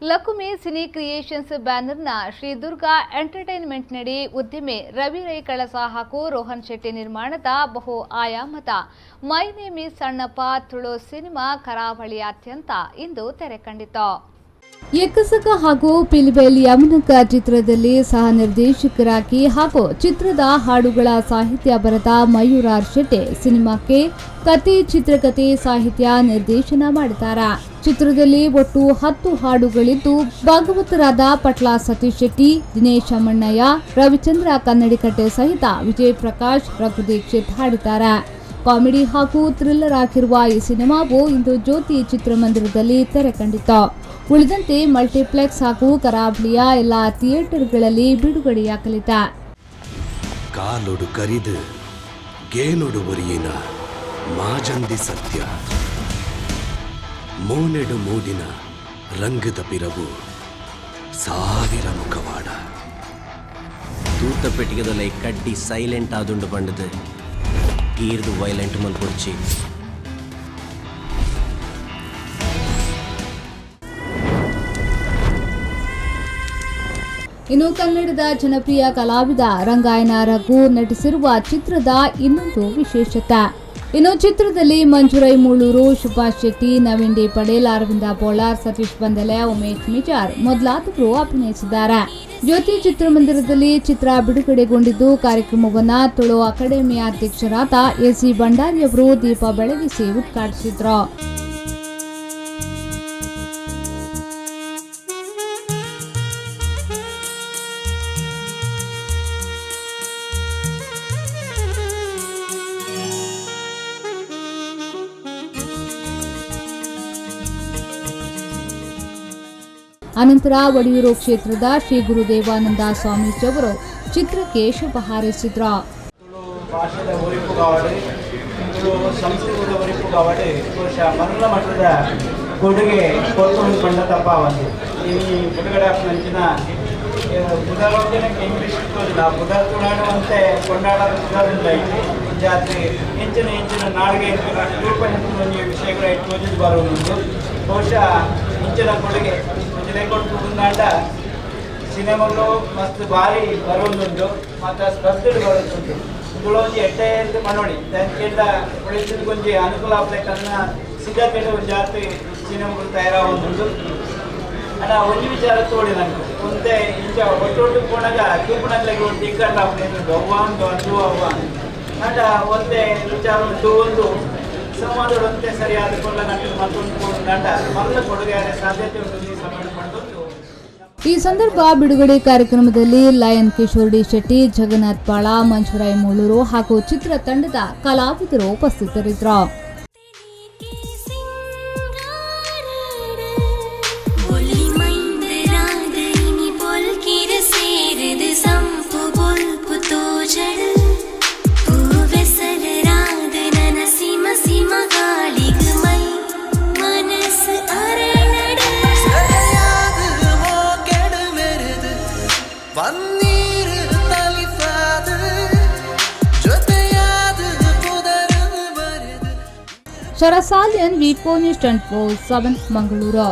Lakumi cine creations ಬ್ಯಾನರ್ನ Shri Durga entertainment ನಡಿ ಉದ್ಯಮಿ ರವಿ ರೈ ಕಳಸ ಹಾಗೂ ರೋಹನ್ ಶೆಟ್ಟಿ ನಿರ್ಮಾಣದ ಬಹು ಆಯಾಮದ my name is Sannappa Tulu cinema ಕರಾವಳಿಯಾದ್ಯಂತ ಇಂದು ತೆರೆ ಕಂಡಿತು. ಎಕ್ಕಸಕ ಹಾಗೂ ಪಿಲಿಬೇಲ್ ಯಮನಕ ಚಿತ್ರದಲ್ಲಿ ಸಹ ನಿರ್ದೇಶಕರಾಗಿ ಹಾಗೂ ಚಿತ್ರದ ಹಾಡುಗಳ ಸಾಹಿತ್ಯ ಬರೆದ ಮಯೂರಾರ್ ಶೆಟ್ಟಿ ಸಿನಿಮಾಕ್ಕೆ ಕತೆ, ಚಿತ್ರಕಥೆ, ಸಾಹಿತ್ಯ ನಿರ್ದೇಶನ ಮಾಡಿದ್ದಾರೆ. ಚಿತ್ರದಲ್ಲಿ ಒಟ್ಟು 10 ಹಾಡುಗಳಿದ್ದು ಭಾಗವತರಾದ ಪಟ್ಲ ಸತೀಶ್ ಶೆಟ್ಟಿ, ದಿನೇಶ್ ಅಮ್ಮಣ್ಣಯ್ಯ, ರವಿಚಂದ್ರ ಕನ್ನಡಿಕಟ್ಟೆ ಸಹಿತ ವಿಜಯ್ ಪ್ರಕಾಶ್, ರಘು ದೀಕ್ಷಿತ್ ಹಾಡಿದ್ದಾರೆ. ಕಾಮಿಡಿ ಹಾಗೂ ಥ್ರಿಲ್ಲರ್ ಆಗಿರುವ ಈ ಸಿನಿಮಾವು ಇಂದು ಜ್ಯೋತಿ ಚಿತ್ರಮಂದಿರದಲ್ಲಿ ತೆರೆ ಕಂಡಿತು. ಉಳಿದಂತೆ ಮಲ್ಟಿಪ್ಲೆಕ್ಸ್ ಹಾಗೂ ಕರಾವಳಿಯ ಎಲ್ಲಾ ಥಿಯೇಟರ್ಗಳಲ್ಲಿ ಬಿಡುಗಡೆಯಾಗಲಿದೆ. ಕಾಲೊಡು ಕರಿದು ಗೇನೊಡು ಒರಿಯಿನ ಮಾಜಂದಿ ಸತ್ಯ ಮೋನೆಡು ಮೂಡಿನ ರಂಗದ ಪಿರವು ಸಾವಿರ ಮುಖವಾಡ ತೂತ ಪೆಟ್ಟಿಗೆದೊಲೆ ಕಡ್ಡಿ ಸೈಲೆಂಟ್ ಆದುಂಡು ಬಂಡದು ಈರ್ದು ವೈಲೆಂಟ್ ಮಲ್ಪೊಡ್ಚಿ ಇನ್ನು ಕನ್ನಡದ ಜನಪ್ರಿಯ ಕಲಾವಿದ ರಂಗಾಯಣ ರಘು ನಟಿಸಿರುವ ಚಿತ್ರದ ಇನ್ನೊಂದು ವಿಶೇಷತೆ. ಇನ್ನು ಚಿತ್ರದಲ್ಲಿ ಮಂಜುರೈ ಮೂಳೂರು, ಸುಭಾಷ್ ಶೆಟ್ಟಿ, ನವೀನ್ ಡಿ ಪಡೇಲ್, ಅರವಿಂದ ಬೋಳಾರ್, ಸತೀಶ್ ಬಂದಲೆ, ಉಮೇಶ್ ಮಿಜಾರ್ ಮೊದಲಾದವರು ಅಭಿನಯಿಸಿದ್ದಾರೆ. ಜ್ಯೋತಿ ಚಿತ್ರಮಂದಿರದಲ್ಲಿ ಚಿತ್ರ ಬಿಡುಗಡೆಗೊಂಡಿದ್ದು, ಕಾರ್ಯಕ್ರಮವನ್ನು ತುಳು ಅಕಾಡೆಮಿಯ ಅಧ್ಯಕ್ಷರಾದ ಎಸಿ ಭಂಡಾರಿ ಅವರು ದೀಪ ಬೆಳಗಿಸಿ ಉದ್ಘಾಟಿಸಿದರು. ಅನಂತರ ಒಡಿಯೂರು ಕ್ಷೇತ್ರದ ಶ್ರೀ ಗುರುದೇವಾನಂದ ಸ್ವಾಮೀಜಿ ಅವರು ಚಿತ್ರಕ್ಕೆ ಶುಭ ಹಾರೈಸಿದ್ರು. ಕೊಡುಗೆ ಕೊಡ್ಕೊಂಡು ಬಂದ ತಪ್ಪಾವಂದು ಈ ಬಿಡುಗಡೆ ನಂಚಿನ ಬುಧರೋಜನಕ್ಕೆ ಇಂಗ್ಲೀಷ್ ಇರ್ತೋದಿಲ್ಲ ಬುಧ ತುಣಾಡುವಂತೆ ಕೊಂಡಾಡೋದು ಬುಧದಿಂದ ಐತಿ ಜಾತ್ರೆ ಹೆಂಚಿನ ನಾಡಿಗೆ ರೂಪಂಚಿ ವಿಷಯಗಳ ಇಟ್ಟು ಬರುವುದು ಬಹುಶಃ ಇಂಚಿನ ಕೊಡುಗೆ ಕೊಟ್ಟು ಬಂದಾಂಡ ಸಿನಿಮಾಗಳು ಮಸ್ತ್ ಭಾರಿ ಬರೋದುಂಟು ಮತ್ತು ಸ್ಪರ್ಧೆಗಳು ಬರೋದುಂಟು ಇವುಗಳೊಂದು ಎಟ್ಟೆ ಮನೋಡಿ ಅದಕ್ಕೆಲ್ಲ ಉಳಿಸಿದ ಕೊಂಚ ಅನುಕೂಲ ಆಗ್ಬೇಕನ್ನ ಸಿದ್ಧತೆಗಳು ಜಾಸ್ತಿ ಸಿನಿಮಾಗಳು ತಯಾರಾಗುವುದು ಅಲ್ಲ ಒಂದು ವಿಚಾರ ತೋಡಿ ನನಗೆ ಒಂದೇ ಇಂಚ ಒಟ್ಟೊಟ್ಟು ಕೊನಾಗ ತೂಪಣಗಳಿಗೆ ಒಂದು ಟಿಕೆಟ್ ಆಗ್ತದೆ ಅವ್ವ ಒಂದು ಅದು ಅವ್ವ ಅಲ್ಲ ಒಂದೇ ವಿಚಾರ ಒಂದು ಸಮಾಜದಂತೆ ಸರಿಯಾದ ಕೊಳ್ಳ ನಟ ಮತ್ತೊಂದು ನಟ ಮಲ್ಲ ಕೊಡುಗೆ ಸಾಧ್ಯತೆ ಉಂಟು ಈ ಸಮಯ ಮಾಡಿಕೊಂಡು. ಈ ಸಂದರ್ಭ ಬಿಡುಗಡೆ ಕಾರ್ಯಕ್ರಮದಲ್ಲಿ ಲಯನ್ ಕಿಶೋರ್ ಡಿ ಶೆಟ್ಟಿ, ಜಗನ್ನಾಥ್ ಬಾಳ, ಮಂಜುರಾಯ್ ಮೂಳೂರು ಹಾಗೂ ಚಿತ್ರ ತಂಡದ ಕಲಾವಿದರು ಉಪಸ್ಥಿತರಿದ್ದರು. ಶರಸಾಲಿಯನ್ ವಿ4 ನ್ಯೂಸ್ 24/7 ಮಂಗಳೂರು.